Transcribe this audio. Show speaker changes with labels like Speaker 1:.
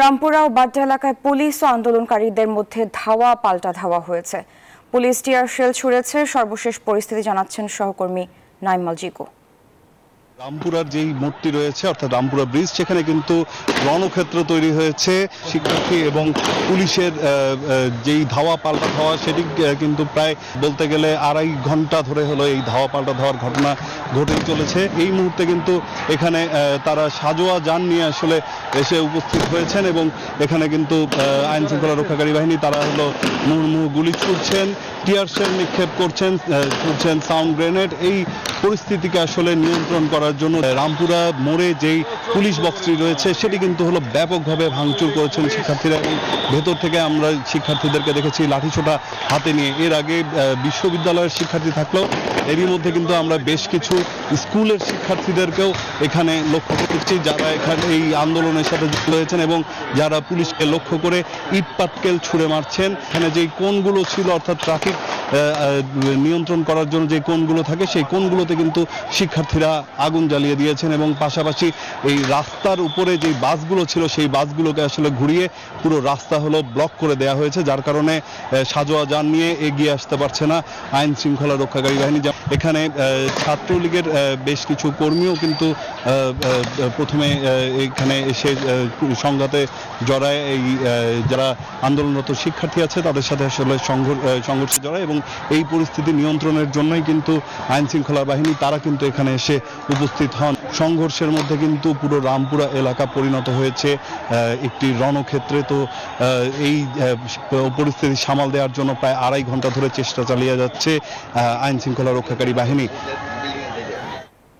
Speaker 1: রামপুরা ও বাড্ডা এলাকায় পুলিশ ও আন্দোলনকারীদের মধ্যে ধাওয়া পাল্টা ধাওয়া হয়েছে। পুলিশ টিয়ার শেল ছুড়েছে। সর্বশেষ পরিস্থিতি জানাচ্ছেন সহকর্মী নাইমাল জিকো।
Speaker 2: রামপুরার যেই মোড়টি রয়েছে অর্থাৎ রামপুরা ব্রিজ, সেখানে কিন্তু রণক্ষেত্র তৈরি হয়েছে। শিক্ষার্থী এবং পুলিশের যেই ধাওয়া পাল্টা ধাওয়া, সেটি কিন্তু প্রায় বলতে গেলে 2.5 ঘন্টা ধরে হলো এই ধাওয়া পাল্টা ধাওয়ার ঘটনা ঘটেই চলেছে। এই মুহূর্তে কিন্তু এখানে তারা সাজোয়া যান নিয়ে আসলে এসে উপস্থিত হয়েছেন এবং এখানে কিন্তু আইন শৃঙ্খলা রক্ষাকারী বাহিনী তারা হলো মুহুর্মুহু গুলি ছুড়ছেন, টিয়ার শেল নিক্ষেপ করছেন, সাউন্ড গ্রেনেড। এই পরিস্থিতিকে আসলে নিয়ন্ত্রণ করার জন্য রামপুরা মোড়ে যেই পুলিশ বক্সটি রয়েছে সেটি কিন্তু হলো ব্যাপকভাবে ভাঙচুর করেছেন শিক্ষার্থীরা এবং ভেতর থেকে আমরা শিক্ষার্থীদেরকে দেখেছি লাঠিসোঁটা হাতে নিয়ে। এর আগে বিশ্ববিদ্যালয়ের শিক্ষার্থী থাকলেও এরই মধ্যে কিন্তু আমরা বেশ কিছু স্কুলের শিক্ষার্থীদেরকেও এখানে লক্ষ্য করছি, যারা এখানে এই আন্দোলনের সাথে যুক্ত হয়েছেন এবং যারা পুলিশকে লক্ষ্য করে ইট পাটকেল ছুঁড়ে মারছেন। এখানে যেই কোণগুলো ছিল অর্থাৎ ট্রাফিক নিয়ন্ত্রণ করার জন্য যে কোণগুলো থাকে সেই কোণগুলোতে কিন্তু শিক্ষার্থীরা আগুন জ্বালিয়ে দিয়েছেন এবং পাশাপাশি এই রাস্তার উপরে যে বাসগুলো ছিল সেই বাসগুলোকে আসলে ঘুরিয়ে পুরো রাস্তা হলো ব্লক করে দেওয়া হয়েছে, যার কারণে সাজোয়া যান নিয়ে এগিয়ে আসতে পারছে না আইন শৃঙ্খলা রক্ষাকারী বাহিনী। এখানে ছাত্রলীগের বেশ কিছু কর্মীও কিন্তু প্রথমে এখানে এসে সংঘাতে জড়ায়। এই যারা আন্দোলনরত শিক্ষার্থী আছে তাদের সাথে আসলে সংঘর্ষে জড়ায় এবং এই পরিস্থিতি নিয়ন্ত্রণের জন্যই কিন্তু আইন শৃঙ্খলা বাহিনী তারা কিন্তু এখানে এসে উপস্থিত হন। সংঘর্ষের মধ্যে কিন্তু পুরো রামপুরা এলাকা পরিণত হয়েছে একটি রণক্ষেত্রে। তো এই পরিস্থিতি সামাল দেওয়ার জন্য প্রায় 2.5 ঘন্টা ধরে চেষ্টা চালিয়ে যাচ্ছে আইন শৃঙ্খলা রক্ষাকারী বাহিনী।